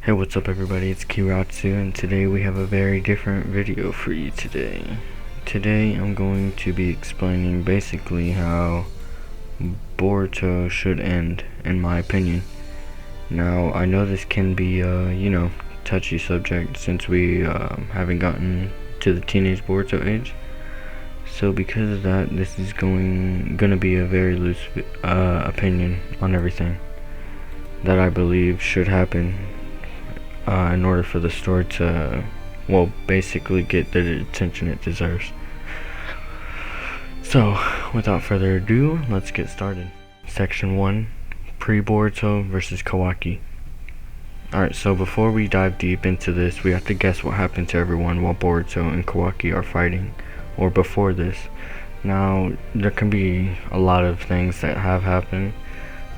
Hey, what's up everybody, it's Kiratsu, and today we have a very different video for you today. Today I'm going to be explaining basically how Boruto should end, in my opinion. Now, I know this can be touchy subject since we haven't gotten to the teenage Boruto age. So because of that, this is gonna be a very loose opinion on everything that I believe should happen in order for the story to, well, basically get the attention it deserves. So, without further ado, let's get started. Section 1, Pre-Boruto versus Kawaki. Alright, so before we dive deep into this, we have to guess what happened to everyone while Boruto and Kawaki are fighting, or before this. Now, there can be a lot of things that have happened,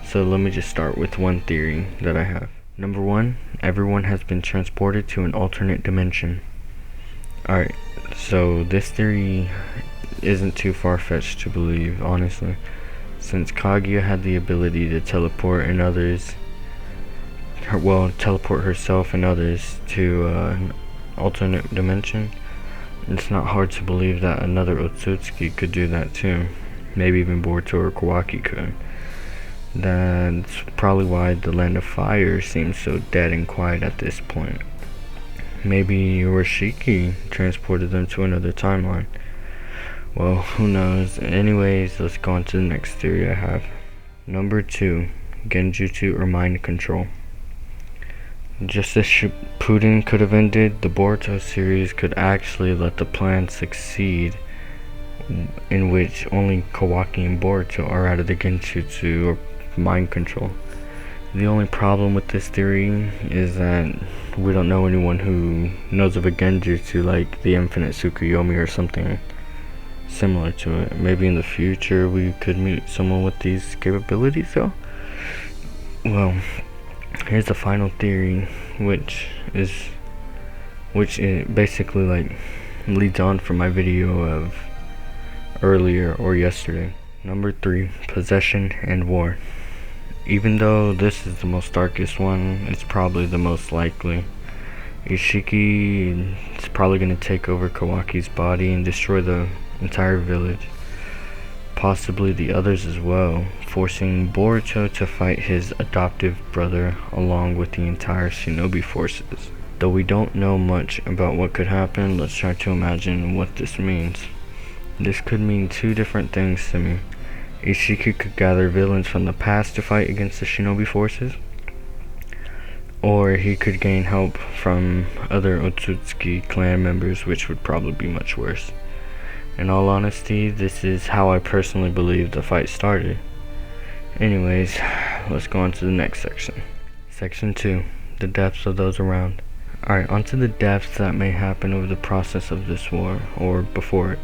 so let me just start with one theory that I have. Number 1, everyone has been transported to an alternate dimension. Alright, so this theory isn't too far-fetched to believe, honestly, since Kaguya had the ability to teleport teleport herself and others to an alternate dimension. It's not hard to believe that another Otsutsuki could do that too. Maybe even Boruto or Kawaki could. That's probably why the Land of Fire seems so dead and quiet at this point. Maybe Urashiki transported them to another timeline. Well, who knows. Anyways, let's go on to the next theory I have. Number 2, Genjutsu or mind control. Just as Shippuden could have ended, the Boruto series could actually let the plan succeed, in which only Kawaki and Boruto are out of the Genjutsu or mind control. The only problem with this theory is that we don't know anyone who knows of a Genjutsu like the Infinite Tsukuyomi or something similar to it. Maybe in the future we could meet someone with these capabilities though. Well, here's the final theory, which it basically like leads on from my video of earlier or yesterday. Number 3, possession and war. Even though this is the most darkest one, it's probably the most likely. Ishiki is probably going to take over Kawaki's body and destroy the entire village, possibly the others as well, forcing Boruto to fight his adoptive brother along with the entire shinobi forces. Though we don't know much about what could happen, let's try to imagine what this means. This could mean two different things to me. Ishiki could gather villains from the past to fight against the shinobi forces, or he could gain help from other Otsutsuki clan members, which would probably be much worse. In all honesty, this is how I personally believe the fight started. Anyways, let's go on to the next section. Section 2, the deaths of those around. Alright, onto the deaths that may happen over the process of this war, or before it.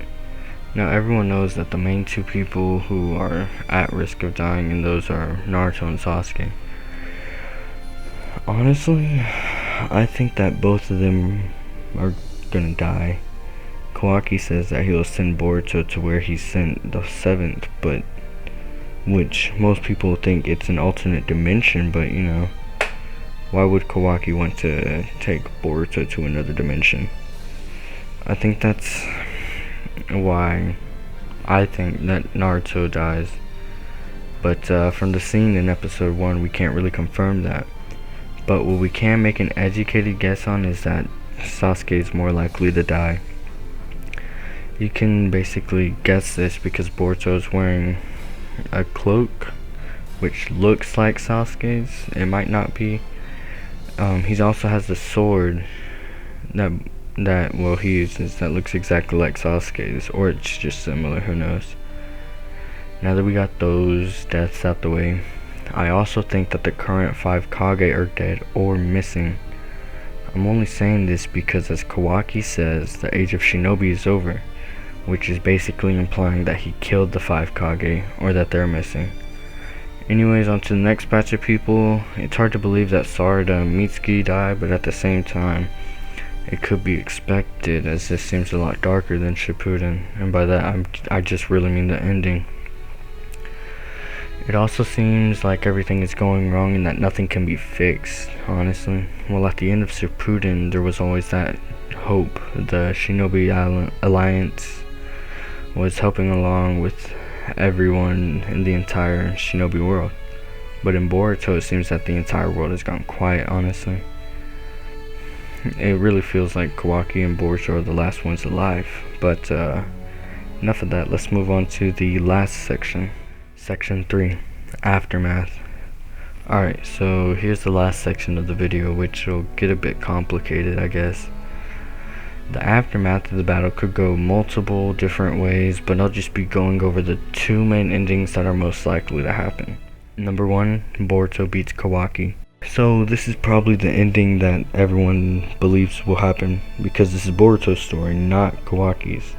Now, everyone knows that the main two people who are at risk of dying, and those are Naruto and Sasuke. Honestly, I think that both of them are gonna die. Kawaki says that he'll send Boruto to where he sent the 7th, but which most people think it's an alternate dimension, but you know, why would Kawaki want to take Boruto to another dimension? I think that's why I think that Naruto dies, but from the scene in episode 1 we can't really confirm that. But what we can make an educated guess on is that Sasuke is more likely to die. You can basically guess this because Boruto is wearing a cloak which looks like Sasuke's. It might not be. He also has the sword that he uses that looks exactly like Sasuke's, or it's just similar, who knows. Now that we got those deaths out the way, I also think that the current 5 Kage are dead or missing. I'm only saying this because, as Kawaki says, the age of shinobi is over, which is basically implying that he killed the 5 Kage, or that they're missing. Anyways, on to the next batch of people. It's hard to believe that Sarada and Mitsuki died, but at the same time, it could be expected, as this seems a lot darker than Shippuden, and by that I just really mean the ending. It also seems like everything is going wrong and that nothing can be fixed, honestly. Well, at the end of Shippuden, there was always that hope. The Shinobi Alliance was helping along with everyone in the entire Shinobi world. But in Boruto, it seems that the entire world has gone quiet, honestly. It really feels like Kawaki and Boruto are the last ones alive. But enough of that, let's move on to the last section. Section 3, Aftermath. Alright, so here's the last section of the video, which will get a bit complicated, I guess. The aftermath of the battle could go multiple different ways, but I'll just be going over the two main endings that are most likely to happen. Number 1, Boruto beats Kawaki. So this is probably the ending that everyone believes will happen, because this is Boruto's story, not Kawaki's.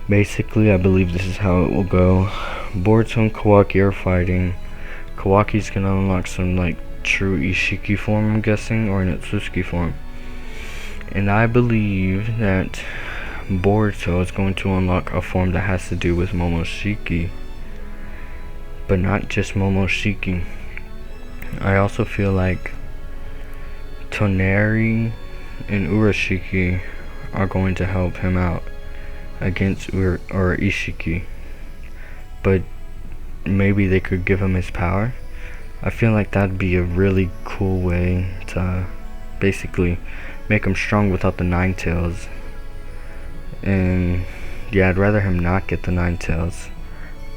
Basically, I believe this is how it will go. Boruto and Kawaki are fighting. Kawaki's gonna unlock some like true Ishiki form, I'm guessing, or an Otsutsuki form. And I believe that Boruto is going to unlock a form that has to do with Momoshiki. But not just Momoshiki. I also feel like Toneri and Urashiki are going to help him out against Ishiki, but maybe they could give him his power. I feel like that'd be a really cool way to basically make him strong without the 9 tails. And yeah, I'd rather him not get the 9 tails,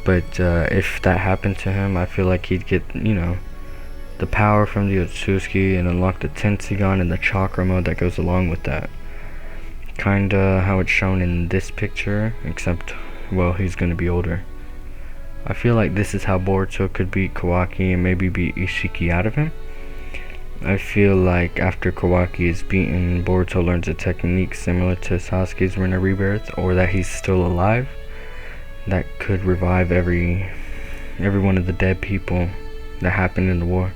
but if that happened to him, I feel like he'd get, you know, the power from the Otsutsuki and unlock the Tensigon and the chakra mode that goes along with that. Kinda how it's shown in this picture, except, well, he's gonna be older. I feel like this is how Boruto could beat Kawaki and maybe beat Ishiki out of him. I feel like after Kawaki is beaten, Boruto learns a technique similar to Sasuke's Rinna Rebirth, or that he's still alive, that could revive every one of the dead people that happened in the war,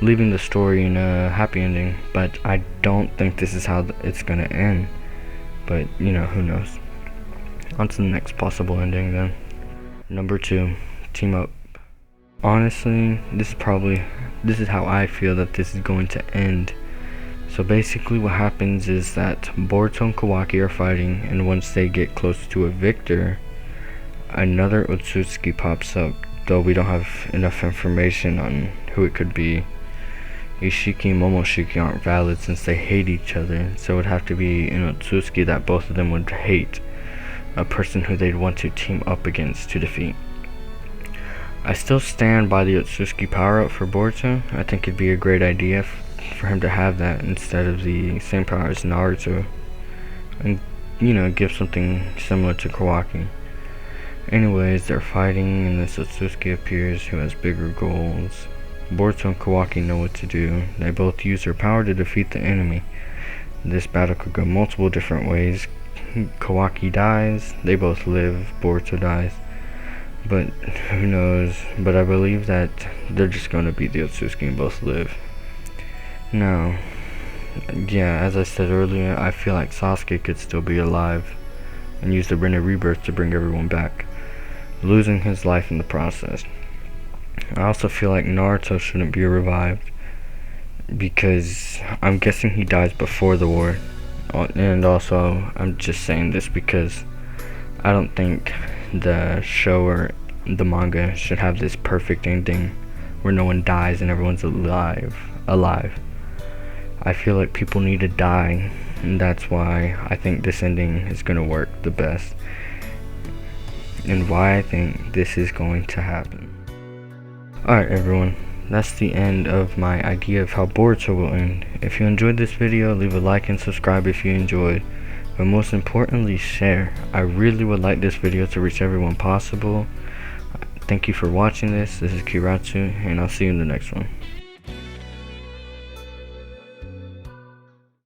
leaving the story in a happy ending. But I don't think this is how it's gonna end. But, you know, who knows. On to the next possible ending then. Number 2, team up. Honestly, this is how I feel that this is going to end. So basically what happens is that Boruto and Kawaki are fighting, and once they get close to a victor, another Otsutsuki pops up, though we don't have enough information on who it could be. Ishiki and Momoshiki aren't valid since they hate each other, so it would have to be an Otsutsuki that both of them would hate, a person who they'd want to team up against to defeat. I still stand by the Otsutsuki power up for Boruto. I think it'd be a great idea for him to have that instead of the same power as Naruto, and, you know, give something similar to Kawaki. Anyways, they're fighting and this Otsutsuki appears who has bigger goals. Boruto and Kawaki know what to do. They both use their power to defeat the enemy. This battle could go multiple different ways. Kawaki dies, they both live, Boruto dies. But who knows? But I believe that they're just gonna beat the Otsutsuki and both live. Now, yeah, as I said earlier, I feel like Sasuke could still be alive and use the Rinna Rebirth to bring everyone back, losing his life in the process. I also feel like Naruto shouldn't be revived, because I'm guessing he dies before the war. And also, I'm just saying this because I don't think the show or the manga should have this perfect ending where no one dies and everyone's alive. I feel like people need to die, and that's why I think this ending is going to work the best, and why I think this is going to happen. Alright everyone, that's the end of my idea of how Boruto will end. If you enjoyed this video, leave a like and subscribe if you enjoyed. But most importantly, share. I really would like this video to reach everyone possible. Thank you for watching this. This is Kiratsu, and I'll see you in the next one.